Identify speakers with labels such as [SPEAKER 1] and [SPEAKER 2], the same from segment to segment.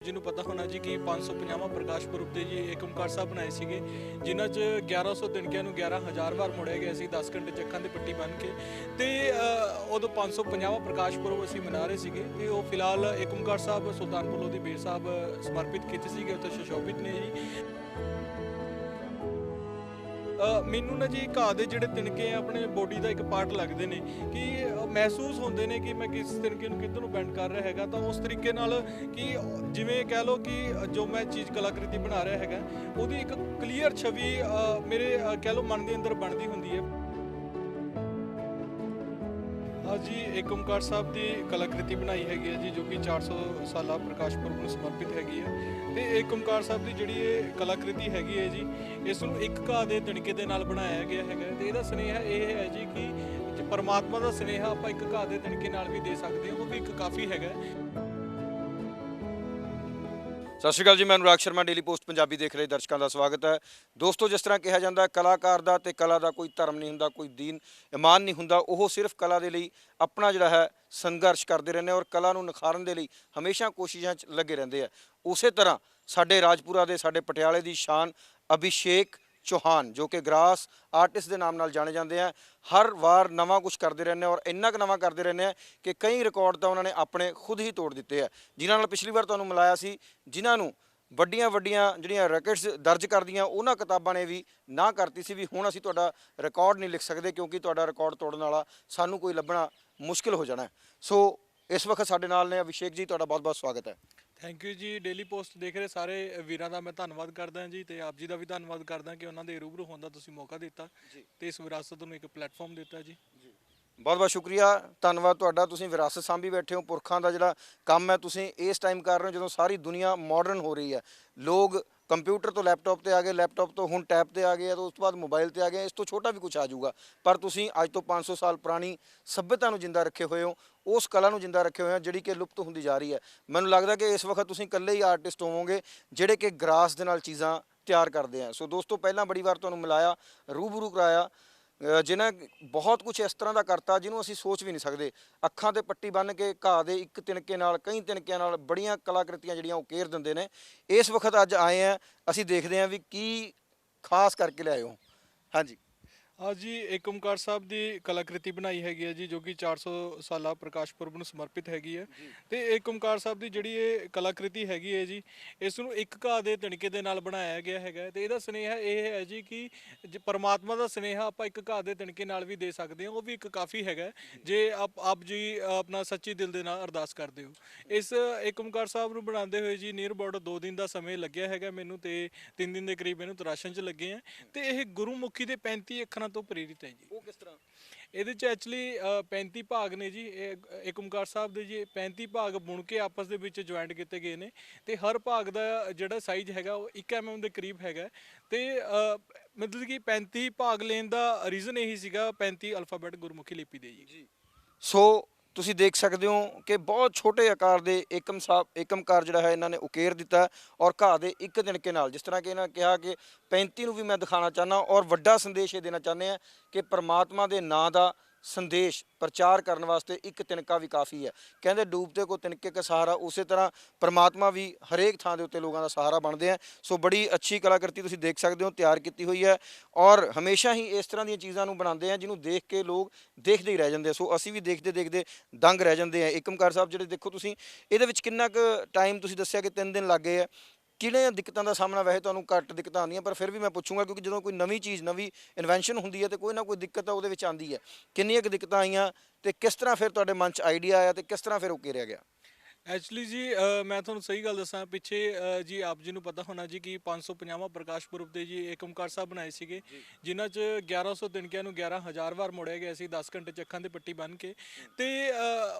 [SPEAKER 1] ਜਿਹਨੂੰ ਪਤਾ ਹੋਣਾ ਜੀ ਕਿ 550ਵਾਂ ਪ੍ਰਕਾਸ਼ ਪੁਰਬ ਤੇ ਜੀ ਏਕ ਓਮਕਾਰ ਸਾਹਿਬ ਬਣਾਏ ਸੀਗੇ, ਜਿਨ੍ਹਾਂ 'ਚ 1100 ਤਿਨਕਿਆਂ ਨੂੰ 11,000 ਵਾਰ ਮੋੜਿਆ ਗਿਆ ਸੀ 10 ਘੰਟੇ ਚੱਖਾਂ ਦੀ ਪੱਟੀ ਬੰਨ੍ਹ ਕੇ। ਤੇ ਉਦੋਂ 550ਵਾਂ ਪ੍ਰਕਾਸ਼ ਪੁਰਬ ਅਸੀਂ ਮਨਾ ਰਹੇ ਸੀਗੇ ਤੇ ਉਹ ਫਿਲਹਾਲ ਏਕ ਓਮਕਾਰ ਸਾਹਿਬ ਸੁਲਤਾਨਪੁਰ ਲੋਧੀ ਬੇਰ ਸਾਹਿਬ ਸਮਰਪਿਤ ਕੀਤੇ ਸੀਗੇ, ਉੱਥੇ ਸੁਸ਼ੋਭਿਤ ਨੇ ਜੀ। ਮੈਨੂੰ ਨਾ ਜੀ ਘਾਹ ਦੇ ਜਿਹੜੇ ਤਿਨਕੇ ਆ ਆਪਣੇ ਬੋਡੀ ਦਾ ਇੱਕ ਪਾਰਟ ਲੱਗਦੇ ਨੇ ਕਿ ਮਹਿਸੂਸ ਹੁੰਦੇ ਨੇ ਕਿ ਮੈਂ ਕਿਸ ਤਿਨਕੇ ਨੂੰ ਕਿੱਧਰ ਨੂੰ ਬੈਂਡ ਕਰ ਰਿਹਾ ਹੈਗਾ, ਤਾਂ ਉਸ ਤਰੀਕੇ ਨਾਲ ਕਿ ਜਿਵੇਂ ਕਹਿ ਲਓ ਕਿ ਜੋ ਮੈਂ ਚੀਜ਼ ਕਲਾਕ੍ਰਿਤੀ ਬਣਾ ਰਿਹਾ ਹੈਗਾ ਉਹਦੀ ਇੱਕ ਕਲੀਅਰ ਛਵੀ ਮੇਰੇ ਕਹਿ ਲਓ ਮਨ ਦੇ ਅੰਦਰ ਬਣਦੀ ਹੁੰਦੀ ਹੈ। ਜੀ ਏਕ ਓਮਕਾਰ ਸਾਹਿਬ ਦੀ ਕਲਾਕ੍ਰਿਤੀ ਬਣਾਈ ਹੈਗੀ ਹੈ ਜੀ, ਜੋ ਕਿ 400 ਸਾਲਾ ਪ੍ਰਕਾਸ਼ ਪੁਰਬ ਨੂੰ ਸਮਰਪਿਤ ਹੈਗੀ ਹੈ। ਤੇ ਏਕ ਓਮਕਾਰ ਸਾਹਿਬ ਦੀ ਜਿਹੜੀ ਇਹ ਕਲਾਕ੍ਰਿਤੀ ਹੈਗੀ ਹੈ ਜੀ, ਇਸ ਨੂੰ ਇੱਕ ਘਾਹ ਦੇ ਤਿਣਕੇ ਦੇ ਨਾਲ ਬਣਾਇਆ ਗਿਆ ਹੈਗਾ। ਤੇ ਇਹਦਾ ਸੁਨੇਹਾ ਇਹ ਹੈ ਜੀ ਕਿ ਪਰਮਾਤਮਾ ਦਾ ਸੁਨੇਹਾ ਆਪਾਂ ਇੱਕ ਘਾਹ ਦੇ ਤਿਣਕੇ ਨਾਲ ਵੀ ਦੇ ਸਕਦੇ ਹਾਂ, ਉਹ ਵੀ ਇੱਕ ਕਾਫੀ ਹੈਗਾ।
[SPEAKER 2] ਸਤਿ ਸ਼੍ਰੀ ਅਕਾਲ ਜੀ, ਮੈਂ ਅਨੁਰਾਗ ਸ਼ਰਮਾ, ਡੇਲੀ ਪੋਸਟ ਪੰਜਾਬੀ ਦੇਖ ਰਹੇ ਦਰਸ਼ਕਾਂ ਦਾ ਸਵਾਗਤ ਹੈ। ਦੋਸਤੋ, ਜਿਸ ਤਰ੍ਹਾਂ ਕਿਹਾ ਜਾਂਦਾ ਕਲਾਕਾਰ ਦਾ ਤੇ ਕਲਾ ਦਾ ਕੋਈ ਧਰਮ ਨਹੀਂ ਹੁੰਦਾ, ਕੋਈ ਦੀਨ ਇਮਾਨ ਨਹੀਂ ਹੁੰਦਾ। ਉਹ ਸਿਰਫ ਕਲਾ ਦੇ ਲਈ ਆਪਣਾ ਜਿਹੜਾ ਹੈ ਸੰਘਰਸ਼ ਕਰਦੇ ਰਹਿੰਦੇ ਔਰ ਕਲਾ ਨੂੰ ਨਿਖਾਰਨ ਦੇ ਲਈ ਹਮੇਸ਼ਾ ਕੋਸ਼ਿਸ਼ਾਂ 'ਚ ਲੱਗੇ ਰਹਿੰਦੇ ਆ। ਉਸੇ ਤਰ੍ਹਾਂ ਸਾਡੇ ਰਾਜਪੁਰਾ ਦੇ, ਸਾਡੇ ਪਟਿਆਲੇ ਦੀ ਸ਼ਾਨ ਅਭਿਸ਼ੇਕ ਚੌਹਾਨ, ਜੋ ਕਿ ਗ੍ਰਾਸ ਆਰਟਿਸਟ ਦੇ ਨਾਮ ਨਾਲ ਜਾਣੇ ਜਾਂਦੇ ਆ, ਹਰ ਵਾਰ ਨਵਾਂ ਕੁਝ ਕਰਦੇ ਰਹਿੰਦੇ ਔਰ ਇੰਨਾ ਕੁ ਨਵਾਂ ਕਰਦੇ ਰਹਿੰਦੇ ਆ ਕਿ ਕਈ ਰਿਕਾਰਡ ਤਾਂ ਉਹਨਾਂ ਨੇ ਆਪਣੇ ਖੁਦ ਹੀ ਤੋੜ ਦਿੱਤੇ ਆ। ਜਿਨ੍ਹਾਂ ਨਾਲ ਪਿਛਲੀ ਵਾਰ ਤੁਹਾਨੂੰ ਮਿਲਾਇਆ ਸੀ, ਜਿਨ੍ਹਾਂ ਨੂੰ ਵੱਡੀਆਂ ਵੱਡੀਆਂ ਜਿਹੜੀਆਂ ਰੈਕਟਸ ਦਰਜ ਕਰਦੀਆਂ ਉਹਨਾਂ ਕਿਤਾਬਾਂ ਨੇ ਵੀ ਨਾ ਕਰਤੀ ਸੀ ਵੀ ਹੁਣ ਅਸੀਂ ਤੁਹਾਡਾ ਰਿਕਾਰਡ ਨਹੀਂ ਲਿਖ ਸਕਦੇ, ਕਿਉਂਕਿ ਤੁਹਾਡਾ ਰਿਕਾਰਡ ਤੋੜਨ ਵਾਲਾ ਸਾਨੂੰ ਕੋਈ ਲੱਭਣਾ ਮੁਸ਼ਕਿਲ ਹੋ ਜਾਣਾ। ਸੋ ਇਸ ਵਕਤ ਸਾਡੇ ਨਾਲ ਨੇ ਅਭਿਸ਼ੇਕ ਜੀ, ਤੁਹਾਡਾ ਬਹੁਤ ਬਹੁਤ ਸਵਾਗਤ ਹੈ।
[SPEAKER 1] ਥੈਂਕ ਯੂ ਜੀ। ਡੇਲੀ ਪੋਸਟ ਦੇਖ ਰਹੇ ਸਾਰੇ ਵੀਰਾਂ ਦਾ ਮੈਂ ਧੰਨਵਾਦ ਕਰਦਾ ਜੀ, ਤੇ ਆਪ ਜੀ ਦਾ ਵੀ ਧੰਨਵਾਦ ਕਰਦਾ ਕਿ ਉਹਨਾਂ ਦੇ ਰੂਬਰੂ ਹੋਣ ਦਾ ਤੁਸੀਂ ਮੌਕਾ ਦਿੱਤਾ ਤੇ ਇਸ ਵਿਰਾਸਤ ਨੂੰ ਇੱਕ ਪਲੇਟਫਾਰਮ ਦਿੱਤਾ ਜੀ।
[SPEAKER 2] ਬਹੁਤ ਬਹੁਤ ਸ਼ੁਕਰੀਆ, ਧੰਨਵਾਦ ਤੁਹਾਡਾ। ਤੁਸੀਂ ਵਿਰਾਸਤ ਸਾਂਭੀ ਬੈਠੇ ਹੋ, ਪੁਰਖਾਂ ਦਾ ਜਿਹੜਾ ਕੰਮ ਹੈ ਤੁਸੀਂ ਇਸ ਟਾਈਮ ਕਰ ਰਹੇ ਹੋ ਜਦੋਂ ਸਾਰੀ ਦੁਨੀਆ ਮਾਡਰਨ ਹੋ ਰਹੀ ਹੈ। ਲੋਕ ਕੰਪਿਊਟਰ ਤੋਂ ਲੈਪਟਾਪ ਤੇ ਆ ਗਏ, ਲੈਪਟਾਪ ਤੋਂ ਹੁਣ ਟੈਬ ਤੇ ਆ ਗਏ, ਤਾਂ ਉਸ ਤੋਂ ਬਾਅਦ ਮੋਬਾਈਲ ਤੇ ਆ ਗਏ, ਇਸ ਤੋਂ ਛੋਟਾ ਵੀ ਕੁਝ ਆ ਜਾਊਗਾ। ਪਰ ਤੁਸੀਂ ਅੱਜ ਤੋਂ 500 ਸਾਲ ਪੁਰਾਣੀ ਸੱਭਿਅਤਾ ਨੂੰ ਜਿੰਦਾ ਰੱਖੇ ਹੋਏ ਹੋ, ਉਸ ਕਲਾ ਨੂੰ ਜਿੰਦਾ ਰੱਖੇ ਹੋਏ ਹੋ ਜਿਹੜੀ ਕਿ ਲੁਪਤ ਹੁੰਦੀ ਜਾ ਰਹੀ ਹੈ। ਮੈਨੂੰ ਲੱਗਦਾ ਕਿ ਇਸ ਵਕਤ ਤੁਸੀਂ ਇਕੱਲੇ ਹੀ ਆਰਟਿਸਟ ਹੋਵੋਗੇ ਜਿਹੜੇ ਕਿ ਗ੍ਰਾਸ ਦੇ ਨਾਲ ਚੀਜ਼ਾਂ ਤਿਆਰ ਕਰਦੇ ਆ। ਸੋ ਦੋਸਤੋ, ਪਹਿਲਾਂ ਬੜੀ ਵਾਰ ਤੁਹਾਨੂੰ ਮਿਲਾਇਆ, ਰੂਬਰੂ ਕਰਾਇਆ, ਜਿਨ੍ਹਾਂ ਬਹੁਤ ਕੁਝ ਇਸ ਤਰ੍ਹਾਂ ਦਾ ਕਰਤਾ ਜਿਹਨੂੰ ਅਸੀਂ ਸੋਚ ਵੀ ਨਹੀਂ ਸਕਦੇ। ਅੱਖਾਂ ਤੇ ਪੱਟੀ ਬੰਨ੍ਹ ਕੇ ਘਾਹ ਦੇ ਇੱਕ ਤਿਣਕੇ ਨਾਲ, ਕਈ ਤਿਣਕਿਆਂ ਨਾਲ ਬੜੀਆਂ ਕਲਾਕ੍ਰਿਤੀਆਂ ਜਿਹੜੀਆਂ ਉਹ ਕੇਰ ਦਿੰਦੇ ਨੇ। ਇਸ ਵਕਤ ਅੱਜ ਆਏ ਆ, ਅਸੀਂ ਦੇਖਦੇ ਹਾਂ ਵੀ ਕੀ ਖਾਸ ਕਰਕੇ ਲਿਆਏ ਹੋ। ਹਾਂਜੀ
[SPEAKER 1] ਜੀ ਏਕ ਓਮਕਾਰ ਸਾਹਿਬ ਦੀ ਕਲਾਕ੍ਰਿਤੀ ਬਣਾਈ ਹੈਗੀ ਹੈ ਜੀ, ਜੋ ਕਿ 400 ਸਾਲਾ ਪ੍ਰਕਾਸ਼ ਪੁਰਬ ਨੂੰ ਸਮਰਪਿਤ ਹੈਗੀ ਹੈ। ਤੇ ਏਕ ਓਮਕਾਰ ਸਾਹਿਬ ਦੀ ਜਿਹੜੀ ਇਹ ਕਲਾਕ੍ਰਿਤੀ ਹੈਗੀ ਹੈ ਜੀ, ਇਸ ਨੂੰ ਇੱਕ ਘਾਹ ਦੇ ਤਿਣਕੇ ਦੇ ਨਾਲ ਬਣਾਇਆ ਗਿਆ ਹੈਗਾ। ਤੇ ਇਹਦਾ ਸੁਨੇਹਾ ਇਹ ਹੈ ਜੀ ਕਿ ਪਰਮਾਤਮਾ ਦਾ ਸੁਨੇਹਾ ਆਪਾਂ ਇੱਕ ਘਾਹ ਦੇ ਤਿਣਕੇ ਨਾਲ ਵੀ ਦੇ ਸਕਦੇ ਹਾਂ, ਉਹ ਵੀ ਇੱਕ ਕਾਫੀ ਹੈਗਾ ਜੇ ਆਪ ਜੀ ਆਪਣਾ ਸੱਚੀ ਦਿਲ ਦੇ ਨਾਲ ਅਰਦਾਸ ਕਰਦੇ ਹੋ। ਇਸ ਏਕ ਓਮਕਾਰ ਸਾਹਿਬ ਨੂੰ ਬਣਾਉਂਦੇ ਹੋਏ ਜੀ ਨੀਅਰ ਅਬਾਊਟ 2 ਦਿਨ ਦਾ ਸਮੇਂ ਲੱਗਿਆ ਹੈਗਾ ਮੈਨੂੰ, ਤੇ 3 ਦਿਨ ਦੇ ਕਰੀਬ ਇਹਨੂੰ ਤਰਾਸ਼ਣ 'ਚ ਲੱਗੇ ਆ। ਤੇ ਇਹ ਗੁਰਮੁਖੀ ਦੇ 35 ਅੱਖਰਾਂ ਤੋਂ ਪ੍ਰੇਰਿਤ ਹੈ ਜੀ।
[SPEAKER 2] ਉਹ ਕਿਸ ਤਰ੍ਹਾਂ?
[SPEAKER 1] ਇਹਦੇ ਚ ਐਕਚੁਅਲੀ 35 ਭਾਗ ਨੇ ਜੀ। ਏਕ ਓਮਕਾਰ ਸਾਹਿਬ ਦੇ ਜੀ 35 ਭਾਗ ਬੁਣ ਕੇ ਆਪਸ ਦੇ ਵਿੱਚ ਜੁਆਇੰਟ ਕੀਤੇ ਗਏ ਨੇ, ਤੇ ਹਰ ਭਾਗ ਦਾ ਜਿਹੜਾ ਸਾਈਜ਼ ਹੈਗਾ ਉਹ 1 mm ਦੇ ਕਰੀਬ ਹੈਗਾ। ਤੇ ਮਤਲਬ ਕਿ 35 ਭਾਗ ਲੈਣ ਦਾ ਰੀਜ਼ਨ ਇਹੀ ਸੀਗਾ, 35 ਅਲਫਾਬੈਟ ਗੁਰਮੁਖੀ ਲਿਪੀ ਦੇ ਜੀ।
[SPEAKER 2] ਸੋ ਤੁਸੀਂ ਦੇਖ ਸਕਦੇ ਹੋ ਕਿ ਬਹੁਤ ਛੋਟੇ ਆਕਾਰ ਦੇ ਏਕਮਕਾਰ ਜਿਹੜਾ ਹੈ ਇਹਨਾਂ ਨੇ ਉਕੇਰ ਦਿੱਤਾ ਔਰ ਘਾਹ ਦੇ ਇੱਕ ਤਿਣਕੇ ਨਾਲ, ਜਿਸ ਤਰ੍ਹਾਂ ਕਿ ਇਹਨਾਂ ਕਿਹਾ ਕਿ 35 ਨੂੰ ਵੀ ਮੈਂ ਦਿਖਾਉਣਾ ਚਾਹੁੰਦਾ ਔਰ ਵੱਡਾ ਸੰਦੇਸ਼ ਇਹ ਦੇਣਾ ਚਾਹੁੰਦੇ ਆ ਕਿ ਪਰਮਾਤਮਾ ਦੇ ਨਾਂ ਦਾ ਸੰਦੇਸ਼ ਪ੍ਰਚਾਰ ਕਰਨ ਵਾਸਤੇ ਇੱਕ ਤਿਣਕਾ ਵੀ ਕਾਫੀ ਹੈ। ਕਹਿੰਦੇ ਡੂਬਤੇ ਕੋ ਤਿਣਕੇ ਦਾ ਸਹਾਰਾ, ਉਸੇ ਤਰ੍ਹਾਂ ਪਰਮਾਤਮਾ ਵੀ ਹਰੇਕ ਥਾਂ ਦੇ ਉੱਤੇ ਲੋਕਾਂ ਦਾ ਸਹਾਰਾ ਬਣਦੇ ਆ। ਸੋ ਬੜੀ ਅੱਛੀ ਕਲਾਕ੍ਰਿਤੀ ਤੁਸੀਂ ਦੇਖ ਸਕਦੇ ਹੋ, ਤਿਆਰ ਕੀਤੀ ਹੋਈ ਹੈ ਔਰ ਹਮੇਸ਼ਾ ਹੀ ਇਸ ਤਰ੍ਹਾਂ ਦੀਆਂ ਚੀਜ਼ਾਂ ਨੂੰ ਬਣਾਉਂਦੇ ਆ ਜਿਹਨੂੰ ਦੇਖ ਕੇ ਲੋਕ ਦੇਖਦੇ ਹੀ ਰਹਿ ਜਾਂਦੇ ਆ। ਸੋ ਅਸੀਂ ਵੀ ਦੇਖਦੇ ਦੇਖਦੇ ਦੰਗ ਰਹਿ ਜਾਂਦੇ ਆ। ਏਕ ਓਮਕਾਰ ਸਾਹਿਬ ਜਿਹੜੇ ਦੇਖੋ ਤੁਸੀਂ, ਇਹਦੇ ਵਿੱਚ ਕਿੰਨਾ ਕੁ ਟਾਈਮ ਤੁਸੀਂ ਦੱਸਿਆ ਕਿ 3 ਦਿਨ ਲੱਗ ਗਏ ਆ। ਕਿਹੜੀਆਂ ਦਿੱਕਤਾਂ ਦਾ ਸਾਹਮਣਾ? ਵੈਸੇ ਤੁਹਾਨੂੰ ਘੱਟ ਦਿੱਕਤਾਂ ਆਉਂਦੀਆਂ, ਪਰ ਫਿਰ ਵੀ ਮੈਂ ਪੁੱਛੂੰਗਾ ਕਿਉਂਕਿ ਜਦੋਂ ਕੋਈ ਨਵੀਂ ਚੀਜ਼, ਨਵੀਂ ਇਨਵੈਂਸ਼ਨ ਹੁੰਦੀ ਹੈ ਤੇ ਕੋਈ ਨਾ ਕੋਈ ਦਿੱਕਤ ਤਾਂ ਉਹਦੇ ਵਿੱਚ ਆਉਂਦੀ ਹੈ। ਕਿੰਨੀਆਂ ਕੁ ਦਿੱਕਤਾਂ ਆਈਆਂ ਤੇ ਕਿਸ ਤਰ੍ਹਾਂ ਫਿਰ ਤੁਹਾਡੇ ਮਨ 'ਚ ਆਈਡੀਆ ਆਇਆ ਤੇ ਕਿਸ ਤਰ੍ਹਾਂ ਫਿਰ ਉਹ ਘੇਰਿਆ ਗਿਆ?
[SPEAKER 1] ਐਕਚੁਅਲੀ ਜੀ ਮੈਂ ਤੁਹਾਨੂੰ ਸਹੀ ਗੱਲ ਦੱਸਾਂ, ਪਿੱਛੇ ਜੀ ਆਪ ਜੀ ਨੂੰ ਪਤਾ ਹੋਣਾ ਜੀ ਕਿ 550ਵਾਂ ਪ੍ਰਕਾਸ਼ ਪੁਰਬ ਤੇ ਜੀ ਏਕ ਓਮਕਾਰ ਸਾਹਿਬ ਬਣਾਏ ਸੀਗੇ, ਜਿਨ੍ਹਾਂ 'ਚ 1100 ਤਿਨਕਿਆਂ ਨੂੰ 11,000 ਵਾਰ ਮੋੜਿਆ ਗਿਆ ਸੀ 10 ਘੰਟੇ ਚੱਖਾਂ ਦੀ ਪੱਟੀ ਬੰਨ੍ਹ ਕੇ। ਤੇ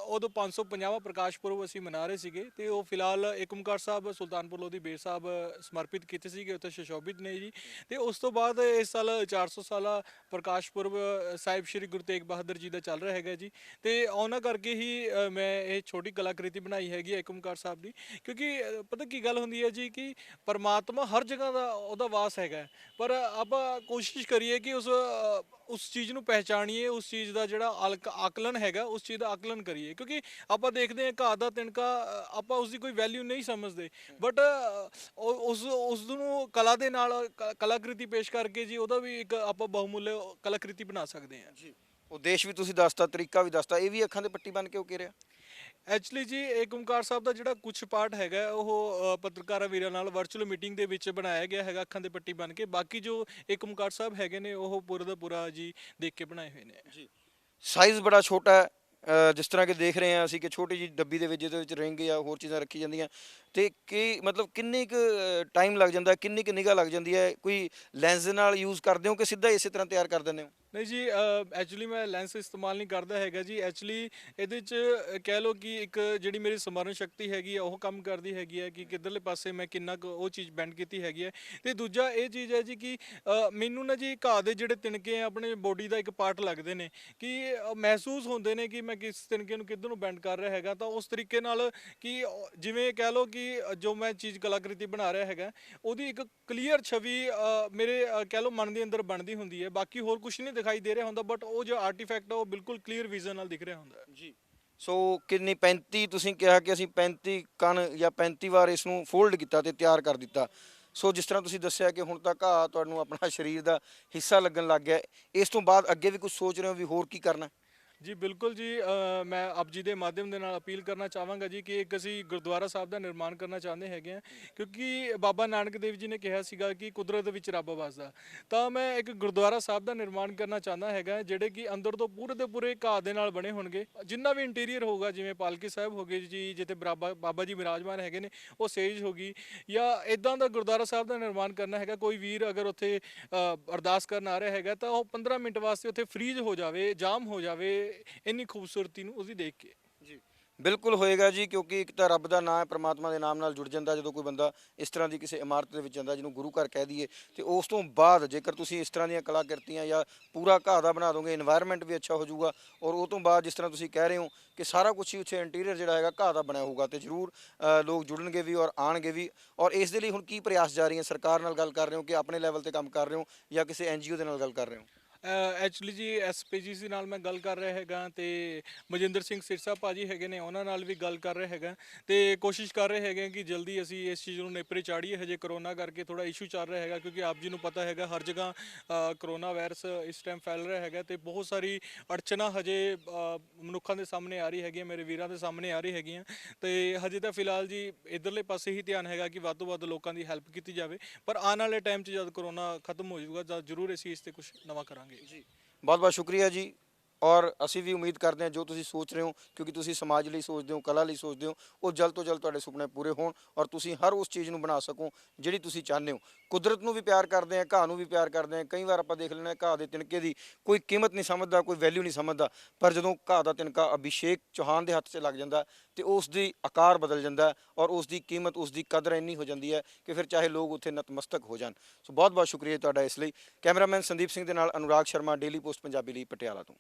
[SPEAKER 1] ਉਦੋਂ 550ਵਾਂ ਪ੍ਰਕਾਸ਼ ਪੁਰਬ ਅਸੀਂ ਮਨਾ ਰਹੇ ਸੀਗੇ, ਤੇ ਉਹ ਫਿਲਹਾਲ ਏਕ ਓਮਕਾਰ ਸਾਹਿਬ ਸੁਲਤਾਨਪੁਰ ਲੋਧੀ ਬੇਰ ਸਾਹਿਬ ਸਮਰਪਿਤ ਕੀਤੇ ਸੀਗੇ, ਉੱਥੇ ਸੁਸ਼ੋਭਿਤ ਨੇ ਜੀ। ਤੇ ਉਸ ਤੋਂ ਬਾਅਦ ਇਸ ਸਾਲ 400 ਸਾਲਾ ਪ੍ਰਕਾਸ਼ ਪੁਰਬ ਸਾਹਿਬ ਸ਼੍ਰੀ ਗੁਰੂ ਤੇਗ ਬਹਾਦਰ ਜੀ ਦਾ ਚੱਲ ਰਿਹਾ ਹੈਗਾ ਜੀ। ਤੇ ਉਹਨਾਂ ਕਰਕੇ ਹੀ ਮੈਂ ਇਹ ਛੋਟੀ ਕਲਾਕ੍ਰਿਤੀ ਬਣਾਈ ਬਣਾਈ ਹੈਗੀ ਹੈ ਏਕ ਓਮਕਾਰ ਸਾਹਿਬ ਦੀ, ਕਿਉਂਕਿ ਪਤਾ ਕੀ ਗੱਲ ਹੁੰਦੀ ਹੈ ਜੀ ਕਿ ਪਰਮਾਤਮਾ ਹਰ ਜਗ੍ਹਾ ਦਾ ਉਹਦਾ ਵਾਸ ਹੈਗਾ ਹੈ। ਪਰ ਆਪਾਂ ਕੋਸ਼ਿਸ਼ ਕਰੀਏ ਕਿ ਉਸ ਚੀਜ਼ ਨੂੰ ਪਹਿਚਾਣੀਏ, ਉਸ ਚੀਜ਼ ਦਾ ਜਿਹੜਾ ਆਕਲਨ ਹੈਗਾ ਉਸ ਚੀਜ਼ ਦਾ ਆਕਲਨ ਕਰੀਏ, ਕਿਉਂਕਿ ਆਪਾਂ ਦੇਖਦੇ ਹਾਂ ਘਾਹ ਦਾ ਤਿਨਕਾ, ਆਪਾਂ ਉਸ ਦੀ ਕੋਈ ਵੈਲਿਊ ਨਹੀਂ ਸਮਝਦੇ, ਬਟ ਉਸ ਨੂੰ ਕਲਾ ਦੇ ਨਾਲ ਕਲਾਕ੍ਰਿਤੀ ਪੇਸ਼ ਕਰਕੇ ਜੀ ਉਹਦਾ ਵੀ ਇੱਕ ਆਪਾਂ ਬਹੁਮੁੱਲੇ ਕਲਾਕ੍ਰਿਤੀ ਬਣਾ ਸਕਦੇ ਹਾਂ।
[SPEAKER 2] ਜੀ ਉਦੇਸ਼ ਵੀ ਤੁਸੀਂ ਦੱਸਤਾ, ਤਰੀਕਾ ਵੀ ਦੱਸਤਾ, ਇਹ ਵੀ ਅੱਖਾਂ ਤੇ ਪੱਟੀ ਬੰਨ ਕੇ ਉਕੇਰਿਆ।
[SPEAKER 1] ਐਕਚੁਅਲੀ ਜੀ ਏਕ ਓਮਕਾਰ ਸਾਹਿਬ ਦਾ ਜਿਹੜਾ ਕੁਛ ਪਾਰਟ ਹੈਗਾ ਹੈ, ਉਹ ਪੱਤਰਕਾਰਾਂ ਵੀਰਾਂ ਨਾਲ ਵਰਚੁਅਲ ਮੀਟਿੰਗ ਦੇ ਵਿੱਚ ਬਣਾਇਆ ਗਿਆ ਹੈਗਾ ਅੱਖਾਂ ਦੇ ਪੱਟੀ ਬਣ ਕੇ। ਬਾਕੀ ਜੋ ਏਕ ਓਮਕਾਰ ਸਾਹਿਬ ਹੈਗੇ ਨੇ ਉਹ ਪੂਰਾ ਦਾ ਪੂਰਾ ਜੀ ਦੇਖ ਕੇ ਬਣਾਏ ਹੋਏ ਨੇ।
[SPEAKER 2] ਜੀ ਸਾਈਜ਼ ਬੜਾ ਛੋਟਾ ਹੈ। ਜਿਸ ਤਰ੍ਹਾਂ ਕਿ ਦੇਖ ਰਹੇ ਹਾਂ ਅਸੀਂ ਕਿ ਛੋਟੀ ਜਿਹੀ ਡੱਬੀ ਦੇ ਵਿੱਚ ਜਿਹਦੇ ਵਿੱਚ ਰਿੰਗ ਜਾਂ ਹੋਰ ਚੀਜ਼ਾਂ ਰੱਖੀ ਜਾਂਦੀਆਂ, ਤੇ ਕੀ ਮਤਲਬ ਕਿੰਨੀ ਕੁ ਟਾਈਮ ਲੱਗ ਜਾਂਦਾ, ਕਿੰਨੀ ਕੁ ਨਿਗਾਹ ਲੱਗ ਜਾਂਦੀ ਹੈ? ਕੋਈ ਲੈਂਸ ਦੇ ਨਾਲ ਯੂਜ਼ ਕਰਦੇ ਹੋ ਕਿ ਸਿੱਧਾ ਇਸੇ ਤਰ੍ਹਾਂ ਤਿਆਰ ਕਰ ਦਿੰਦੇ ਹੋ?
[SPEAKER 1] ਨਹੀਂ ਜੀ, ਐਕਚੁਅਲੀ ਮੈਂ ਲੈਂਸ ਇਸਤੇਮਾਲ ਨਹੀਂ ਕਰਦਾ ਹੈਗਾ ਜੀ। ਐਕਚੁਅਲੀ ਇਹਦੇ 'ਚ ਕਹਿ ਲਓ ਕਿ ਇੱਕ ਜਿਹੜੀ ਮੇਰੀ ਸਮਰਨ ਸ਼ਕਤੀ ਹੈਗੀ ਆ ਉਹ ਕੰਮ ਕਰਦੀ ਹੈਗੀ ਹੈ ਕਿ ਕਿੱਧਰਲੇ ਪਾਸੇ ਮੈਂ ਕਿੰਨਾ ਕੁ ਉਹ ਚੀਜ਼ ਬੈਂਡ ਕੀਤੀ ਹੈਗੀ ਹੈ। ਤੇ ਦੂਜਾ ਇਹ ਚੀਜ਼ ਹੈ ਜੀ ਕਿ ਮੈਨੂੰ ਨਾ ਜੀ ਘਾਹ ਦੇ ਜਿਹੜੇ ਤਿਨਕੇ ਆ ਆਪਣੇ ਬੋਡੀ ਦਾ ਇੱਕ ਪਾਰਟ ਲੱਗਦੇ ਨੇ, ਕਿ ਮਹਿਸੂਸ ਹੁੰਦੇ ਨੇ ਕਿ ਮੈਂ ਕਿਸ ਤਿਨਕੇ ਨੂੰ ਕਿੱਧਰ ਨੂੰ ਬੈਂਡ ਕਰ ਰਿਹਾ ਹੈਗਾ। ਤਾਂ ਉਸ ਤਰੀਕੇ ਨਾਲ ਕਿ ਜਿਵੇਂ ਕਹਿ ਲਓ ਕਿ ਜੋ ਮੈਂ ਚੀਜ਼ ਕਲਾਕ੍ਰਿਤੀ ਬਣਾ ਰਿਹਾ ਹੈਗਾ ਉਹਦੀ ਇੱਕ ਕਲੀਅਰ ਛਵੀ ਮੇਰੇ ਕਹਿ ਲਓ ਮਨ ਦੇ ਅੰਦਰ ਬਣਦੀ ਹੁੰਦੀ ਹੈ। ਬਾਕੀ ਹੋਰ ਕੁਝ ਨਹੀਂ ਦਿਖਾਈ ਦੇ ਰਿਹਾ ਹੁੰਦਾ, ਬਟ ਉਹ ਜੋ ਆਰਟੀਫੈਕਟ ਆ ਉਹ ਬਿਲਕੁਲ ਕਲੀਅਰ ਵਿਜ਼ਨ ਨਾਲ ਦਿਖ ਰਿਹਾ ਹੁੰਦਾ ਹੈ।
[SPEAKER 2] ਜੀ ਸੋ ਕਿੰਨੀ 35 ਤੁਸੀਂ ਕਿਹਾ ਕਿ ਅਸੀਂ 35 ਕਣ ਜਾਂ 35 ਵਾਰ ਇਸ ਨੂੰ ਫੋਲਡ ਕੀਤਾ ਤੇ ਤਿਆਰ ਕਰ ਦਿੱਤਾ। ਸੋ ਜਿਸ ਤਰ੍ਹਾਂ ਤੁਸੀਂ ਦੱਸਿਆ ਕਿ ਹੁਣ ਤੱਕ ਘਾਹ ਤੁਹਾਨੂੰ ਆਪਣਾ ਸਰੀਰ ਦਾ ਹਿੱਸਾ ਲੱਗਣ ਲੱਗ ਗਿਆ, ਇਸ ਤੋਂ ਬਾਅਦ ਅੱਗੇ ਵੀ ਕੁਝ ਸੋਚ ਰਹੇ ਹੋ ਵੀ ਹੋਰ ਕੀ ਕਰਨਾ?
[SPEAKER 1] ਜੀ ਬਿਲਕੁਲ ਜੀ, ਮੈਂ ਆਪ ਜੀ ਦੇ ਮਾਧਿਅਮ ਦੇ ਨਾਲ ਅਪੀਲ ਕਰਨਾ ਚਾਹਾਂਗਾ ਜੀ ਕਿ ਇੱਕ ਅਸੀਂ ਗੁਰਦੁਆਰਾ ਸਾਹਿਬ ਦਾ ਨਿਰਮਾਣ ਕਰਨਾ ਚਾਹੁੰਦੇ ਹੈਗੇ ਹਾਂ, ਕਿਉਂਕਿ ਬਾਬਾ ਨਾਨਕ ਦੇਵ ਜੀ ਨੇ ਕਿਹਾ ਸੀਗਾ ਕਿ ਕੁਦਰਤ ਵਿੱਚ ਰੱਬ ਵਸਦਾ। ਤਾਂ ਮੈਂ ਇੱਕ ਗੁਰਦੁਆਰਾ ਸਾਹਿਬ ਦਾ ਨਿਰਮਾਣ ਕਰਨਾ ਚਾਹੁੰਦਾ ਹੈਗਾ ਜਿਹੜੇ ਕਿ ਅੰਦਰ ਤੋਂ ਪੂਰੇ ਦੇ ਪੂਰੇ ਘਾਹ ਦੇ ਨਾਲ ਬਣੇ ਹੋਣਗੇ। ਜਿੰਨਾ ਵੀ ਇੰਟੀਰੀਅਰ ਹੋਊਗਾ, ਜਿਵੇਂ ਪਾਲਕੀ ਸਾਹਿਬ ਹੋ ਗਏ ਜੀ ਜਿੱਥੇ ਬਾਬਾ ਜੀ ਵਿਰਾਜਮਾਨ ਹੈਗੇ ਨੇ, ਉਹ ਸੇਜ ਹੋ ਗਈ, ਜਾਂ ਇਦਾਂ ਦਾ ਗੁਰਦੁਆਰਾ ਸਾਹਿਬ ਦਾ ਨਿਰਮਾਣ ਕਰਨਾ ਹੈਗਾ। ਕੋਈ ਵੀਰ ਅਗਰ ਉੱਥੇ ਅਰਦਾਸ ਕਰਨ ਆ ਰਿਹਾ ਹੈਗਾ ਤਾਂ ਉਹ 15 ਮਿੰਟ ਵਾਸਤੇ ਉੱਥੇ ਫ੍ਰੀਜ਼ ਹੋ ਜਾਵੇ, ਜਾਮ ਹੋ ਜਾਵੇ ਇੰਨੀ ਖੂਬਸੂਰਤੀ ਨੂੰ ਉਹਦੀ ਦੇਖ ਕੇ।
[SPEAKER 2] ਜੀ ਬਿਲਕੁਲ ਹੋਏਗਾ ਜੀ, ਕਿਉਂਕਿ ਇੱਕ ਤਾਂ ਰੱਬ ਦਾ ਨਾਮ ਹੈ, ਪ੍ਰਮਾਤਮਾ ਦੇ ਨਾਮ ਨਾਲ ਜੁੜ ਜਾਂਦਾ ਜਦੋਂ ਕੋਈ ਬੰਦਾ ਇਸ ਤਰ੍ਹਾਂ ਦੀ ਕਿਸੇ ਇਮਾਰਤ ਦੇ ਵਿੱਚ ਜਾਂਦਾ ਜਿਹਨੂੰ ਗੁਰੂ ਘਰ ਕਹਿ ਦਈਏ। ਤੇ ਉਸ ਤੋਂ ਬਾਅਦ ਜੇਕਰ ਤੁਸੀਂ ਇਸ ਤਰ੍ਹਾਂ ਦੀਆਂ ਕਲਾਕ੍ਰਿਤੀਆਂ ਜਾਂ ਪੂਰਾ ਘਾਹ ਦਾ ਬਣਾ ਦੋਗੇ, ਇਨਵਾਇਰਨਮੈਂਟ ਵੀ ਅੱਛਾ ਹੋ ਜਾਊਗਾ, ਔਰ ਉਹ ਤੋਂ ਬਾਅਦ ਜਿਸ ਤਰ੍ਹਾਂ ਤੁਸੀਂ ਕਹਿ ਰਹੇ ਹੋ ਕਿ ਸਾਰਾ ਕੁਝ ਹੀ ਉੱਥੇ ਇੰਟੀਰੀਅਰ ਜਿਹੜਾ ਹੈਗਾ ਘਾਹ ਦਾ ਬਣਿਆ ਹੋਊਗਾ, ਤੇ ਜ਼ਰੂਰ ਲੋਕ ਜੁੜਨਗੇ ਵੀ ਔਰ ਆਣਗੇ ਵੀ। ਔਰ ਇਸ ਦੇ ਲਈ ਹੁਣ ਕੀ ਪ੍ਰਯਾਸ ਜਾਰੀ ਹੈ? ਸਰਕਾਰ ਨਾਲ ਗੱਲ ਕਰ ਰਹੇ ਹੋ ਕਿ ਆਪਣੇ ਲੈਵਲ ਤੇ ਕੰਮ ਕਰ ਰਹੇ ਹੋ ਜਾਂ ਕਿਸੇ ਐਨਜੀਓ ਦੇ ਨਾਲ ਗੱਲ ਕਰ ਰਹੇ ਹੋ?
[SPEAKER 1] ਐਕਚੁਅਲੀ ਜੀ ਐਸਪੀਜੀਸੀ ਨਾਲ ਮੈਂ ਗੱਲ ਕਰ ਰਿਹਾ ਹੈਗਾ, ਤੇ ਮਜਿੰਦਰ ਸਿੰਘ ਸਿਰਸਾ ਭਾਜੀ ਹੈਗੇ ਨੇ ਉਹਨਾਂ ਨਾਲ ਵੀ ਗੱਲ ਕਰ ਰਿਹਾ ਹੈਗਾ, ਤੇ ਕੋਸ਼ਿਸ਼ ਕਰ ਰਹੇ ਹੈਗੇ ਕਿ ਜਲਦੀ ਅਸੀਂ ਇਸ ਚੀਜ਼ ਨੂੰ ਨੇਪਰੇ ਚਾੜੀਏ। ਹਜੇ ਕਰੋਨਾ ਕਰਕੇ ਥੋੜਾ ਇਸ਼ੂ ਚੱਲ ਰਿਹਾ ਹੈਗਾ, ਕਿਉਂਕਿ ਆਪ ਜੀ ਨੂੰ ਪਤਾ ਹੈਗਾ ਹਰ ਜਗ੍ਹਾ ਕਰੋਨਾ ਵਾਇਰਸ ਇਸ ਟਾਈਮ ਫੈਲ ਰਿਹਾ ਹੈਗਾ, ਤੇ ਬਹੁਤ ਸਾਰੀ ਅੜਚਨਾ ਹਜੇ ਮਨੁੱਖਾਂ ਦੇ ਸਾਹਮਣੇ ਆ ਰਹੀ ਹੈਗੀਆਂ, ਮੇਰੇ ਵੀਰਾਂ ਦੇ ਸਾਹਮਣੇ ਆ ਰਹੀ ਹੈਗੀਆਂ। ਤੇ ਹਜੇ ਤਾਂ ਫਿਲਹਾਲ ਜੀ ਇਧਰਲੇ ਪਾਸੇ ਹੀ ਧਿਆਨ ਹੈਗਾ ਕਿ ਵੱਧ ਤੋਂ ਵੱਧ ਲੋਕਾਂ ਦੀ ਹੈਲਪ ਕੀਤੀ ਜਾਵੇ, ਪਰ ਆਉਣ ਵਾਲੇ ਟਾਈਮ 'ਚ ਜਦ ਕਰੋਨਾ ਖਤਮ ਹੋ ਜਾਊਗਾ ਤਾਂ ਜ਼ਰੂਰ ਅਸੀਂ ਇਸ ਤੇ ਕੁਝ ਨਵਾਂ ਕਰਾਂਗੇ
[SPEAKER 2] ਜੀ ਬਹੁਤ ਬਹੁਤ ਸ਼ੁਕਰੀਆ ਜੀ। ਔਰ ਅਸੀਂ ਵੀ ਉਮੀਦ ਕਰਦੇ ਹਾਂ ਜੋ ਤੁਸੀਂ ਸੋਚ ਰਹੇ ਹੋ, ਕਿਉਂਕਿ ਤੁਸੀਂ ਸਮਾਜ ਲਈ ਸੋਚਦੇ ਹੋ, ਕਲਾ ਲਈ ਸੋਚਦੇ ਹੋ, ਉਹ ਜਲਦ ਤੋਂ ਜਲਦ ਤੁਹਾਡੇ ਸੁਪਨੇ ਪੂਰੇ ਹੋਣ ਔਰ ਤੁਸੀਂ ਹਰ ਉਸ ਚੀਜ਼ ਨੂੰ ਬਣਾ ਸਕੋ ਜਿਹੜੀ ਤੁਸੀਂ ਚਾਹੁੰਦੇ ਹੋ। ਕੁਦਰਤ ਨੂੰ ਵੀ ਪਿਆਰ ਕਰਦੇ ਹਾਂ, ਘਾਹ ਨੂੰ ਵੀ ਪਿਆਰ ਕਰਦੇ ਹਾਂ। ਕਈ ਵਾਰ ਆਪਾਂ ਦੇਖ ਲੈਂਦੇ ਹਾਂ ਘਾਹ ਦੇ ਤਿਨਕੇ ਦੀ ਕੋਈ ਕੀਮਤ ਨਹੀਂ ਸਮਝਦਾ, ਕੋਈ ਵੈਲਿਊ ਨਹੀਂ ਸਮਝਦਾ, ਪਰ ਜਦੋਂ ਘਾਹ ਦਾ ਤਿਨਕਾ ਅਭਿਸ਼ੇਕ ਚੌਹਾਨ ਦੇ ਹੱਥ 'ਚ ਲੱਗ ਜਾਂਦਾ ਤੇ ਉਸ ਦੀ ਆਕਾਰ ਬਦਲ ਜਾਂਦਾ ਔਰ ਉਸ ਦੀ ਕੀਮਤ, ਉਸ ਦੀ ਕਦਰ ਇੰਨੀ ਹੋ ਜਾਂਦੀ ਹੈ ਕਿ ਫਿਰ ਚਾਹੇ ਲੋਕ ਉੱਥੇ ਨਤਮਸਤਕ ਹੋ ਜਾਣ। ਸੋ ਬਹੁਤ ਬਹੁਤ ਸ਼ੁਕਰੀਆ ਤੁਹਾਡਾ ਇਸ ਲਈ। ਕੈਮਰਾਮੈਨ ਸੰਦੀਪ ਸਿੰਘ ਦੇ ਨਾਲ ਅਨੁਰਾਗ ਸ਼ਰਮਾ, ਡੇਲੀ ਪੋਸਟ ਪੰਜਾਬੀ ਲਈ, ਪਟਿਆਲਾ ਤੋਂ।